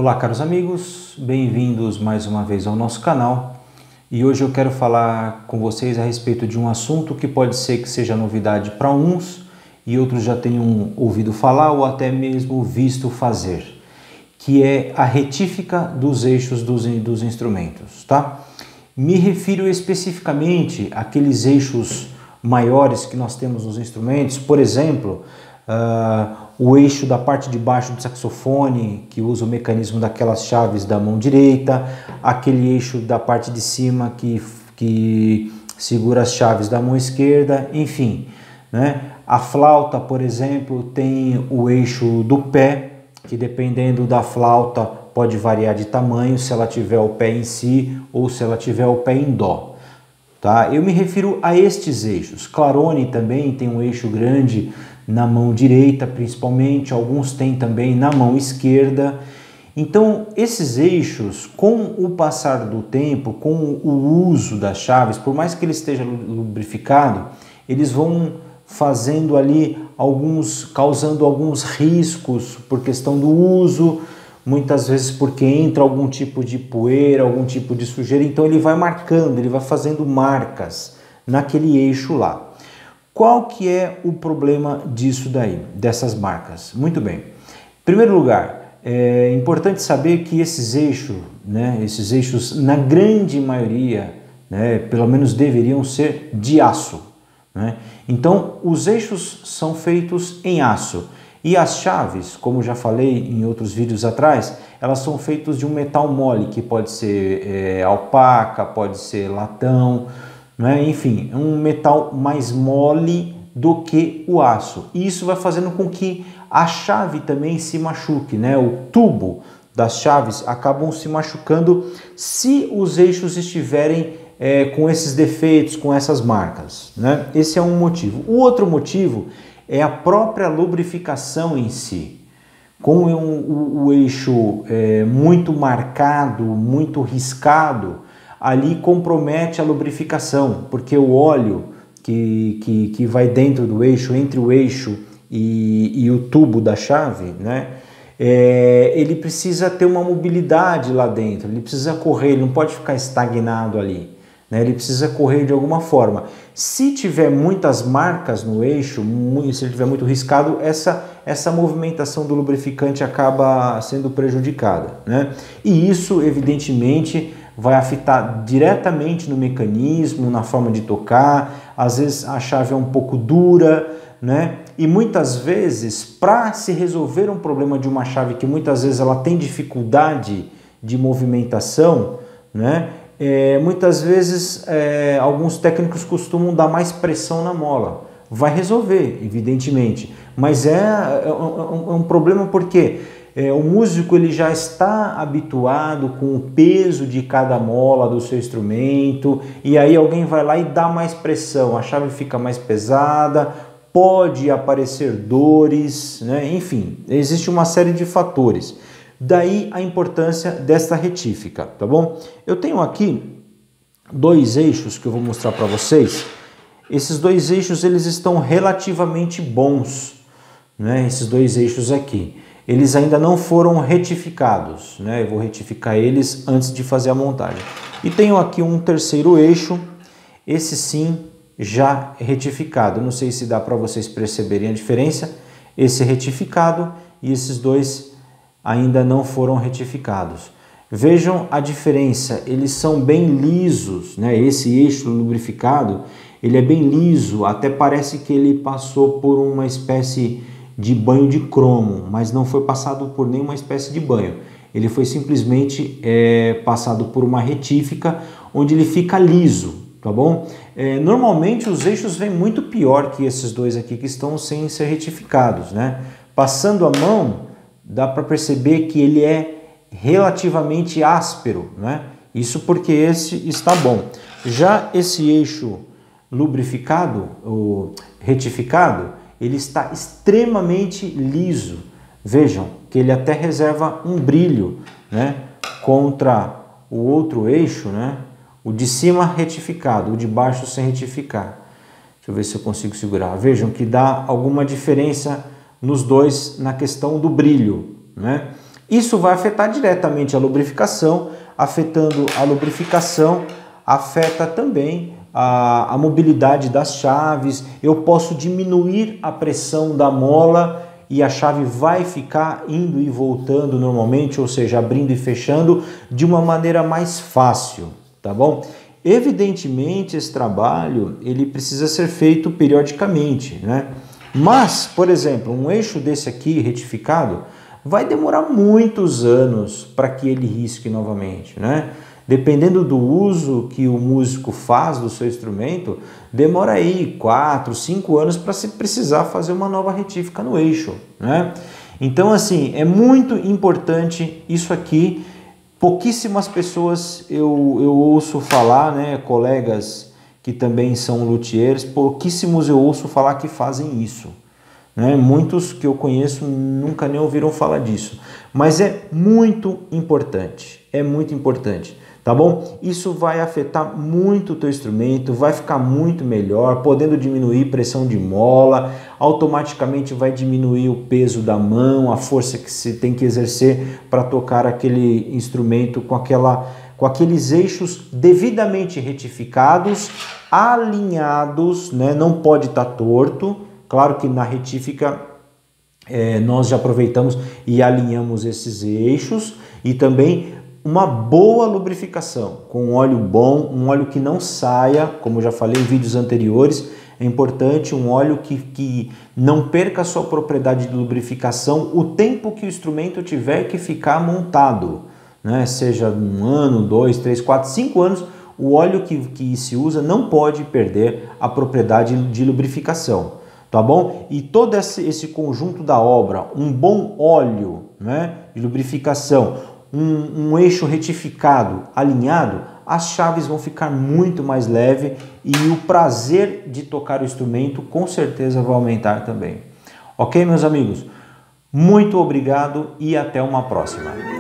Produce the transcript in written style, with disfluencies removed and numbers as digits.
Olá, caros amigos, bem-vindos mais uma vez ao nosso canal. E hoje eu quero falar com vocês a respeito de um assunto que pode ser que seja novidade para uns e outros já tenham ouvido falar ou até mesmo visto fazer, que é a retífica dos eixos dos instrumentos, tá? Me refiro especificamente àqueles eixos maiores que nós temos nos instrumentos, por exemplo, o eixo da parte de baixo do saxofone, que usa o mecanismo daquelas chaves da mão direita, aquele eixo da parte de cima que segura as chaves da mão esquerda, enfim, né? A flauta, por exemplo, tem o eixo do pé, que dependendo da flauta pode variar de tamanho, se ela tiver o pé em si ou se ela tiver o pé em dó. Tá? Eu me refiro a estes eixos. Clarone também tem um eixo grande na mão direita, principalmente, alguns têm também na mão esquerda. Então, esses eixos, com o passar do tempo, com o uso das chaves, por mais que ele esteja lubrificado, eles vão fazendo ali causando alguns riscos por questão do uso, muitas vezes porque entra algum tipo de poeira, algum tipo de sujeira, então ele vai marcando, ele vai fazendo marcas naquele eixo lá. Qual que é o problema disso daí, dessas marcas? Muito bem. Em primeiro lugar, é importante saber que esses eixos, na grande maioria, pelo menos deveriam ser de aço, né? Então, os eixos são feitos em aço. E as chaves, como já falei em outros vídeos atrás, elas são feitas de um metal mole, que pode ser alpaca, pode ser latão, né? Enfim, é um metal mais mole do que o aço. E isso vai fazendo com que a chave também se machuque, né? O tubo das chaves acabam se machucando se os eixos estiverem com esses defeitos, com essas marcas, né? Esse é um motivo. O outro motivo é a própria lubrificação em si. Com o eixo muito marcado, muito riscado, ali compromete a lubrificação, porque o óleo que vai dentro do eixo, entre o eixo e o tubo da chave, né? Ele precisa ter uma mobilidade lá dentro, ele precisa correr, ele não pode ficar estagnado ali. Ele precisa correr de alguma forma. Se tiver muitas marcas no eixo, se ele tiver muito riscado, essa movimentação do lubrificante acaba sendo prejudicada, né? E isso, evidentemente, vai afetar diretamente no mecanismo, na forma de tocar. Às vezes a chave é um pouco dura, né? E muitas vezes, para se resolver um problema de uma chave que muitas vezes ela tem dificuldade de movimentação, né? Muitas vezes alguns técnicos costumam dar mais pressão na mola. Vai resolver, evidentemente, mas é um problema porque o músico ele já está habituado com o peso de cada mola do seu instrumento e aí alguém vai lá e dá mais pressão, a chave fica mais pesada, pode aparecer dores, né? Enfim, existe uma série de fatores. Daí a importância desta retífica, tá bom? Eu tenho aqui dois eixos que eu vou mostrar para vocês. Esses dois eixos eles estão relativamente bons, né? Esses dois eixos aqui, eles ainda não foram retificados, né? Eu vou retificar eles antes de fazer a montagem. E tenho aqui um terceiro eixo, esse sim já retificado. Não sei se dá para vocês perceberem a diferença. Esse é retificado e esses dois ainda não foram retificados. Vejam a diferença, eles são bem lisos, né? Esse eixo lubrificado, ele é bem liso, até parece que ele passou por uma espécie de banho de cromo, mas não foi passado por nenhuma espécie de banho. Ele foi simplesmente passado por uma retífica, onde ele fica liso, tá bom? Normalmente os eixos vêm muito pior que esses dois aqui que estão sem ser retificados, né? Passando a mão, dá para perceber que ele é relativamente áspero, né? Isso porque esse está bom. Já esse eixo lubrificado, ou retificado, ele está extremamente liso. Vejam que ele até reserva um brilho, né? Contra o outro eixo, né? O de cima retificado, o de baixo sem retificar. Deixa eu ver se eu consigo segurar. Vejam que dá alguma diferença nos dois na questão do brilho, né? Isso vai afetar diretamente a lubrificação, afetando a lubrificação, afeta também a mobilidade das chaves. Eu posso diminuir a pressão da mola e a chave vai ficar indo e voltando normalmente, ou seja, abrindo e fechando de uma maneira mais fácil, tá bom? Evidentemente, esse trabalho ele precisa ser feito periodicamente, né? Mas, por exemplo, um eixo desse aqui retificado vai demorar muitos anos para que ele risque novamente, né? Dependendo do uso que o músico faz do seu instrumento, demora aí 4, 5 anos para se precisar fazer uma nova retífica no eixo, né? Então, assim, é muito importante isso aqui. Pouquíssimas pessoas eu ouço falar, né, colegas que também são luthiers, pouquíssimos eu ouço falar que fazem isso, né? Muitos que eu conheço nunca nem ouviram falar disso, mas é muito importante, tá bom? Isso vai afetar muito o teu instrumento, vai ficar muito melhor, podendo diminuir pressão de mola, automaticamente vai diminuir o peso da mão, a força que se tem que exercer para tocar aquele instrumento com aqueles eixos devidamente retificados, alinhados, né? Não pode estar torto. Claro que na retífica nós já aproveitamos e alinhamos esses eixos, e também uma boa lubrificação com um óleo bom, um óleo que não saia, como eu já falei em vídeos anteriores. É importante um óleo que não perca a sua propriedade de lubrificação o tempo que o instrumento tiver que ficar montado, né? Seja 1 ano, 2, 3, 4, 5 anos, o óleo que se usa não pode perder a propriedade de lubrificação, tá bom? E todo esse conjunto da obra, um bom óleo, né, de lubrificação, um eixo retificado, alinhado, as chaves vão ficar muito mais leve e o prazer de tocar o instrumento com certeza vai aumentar também. Ok, meus amigos? Muito obrigado e até uma próxima.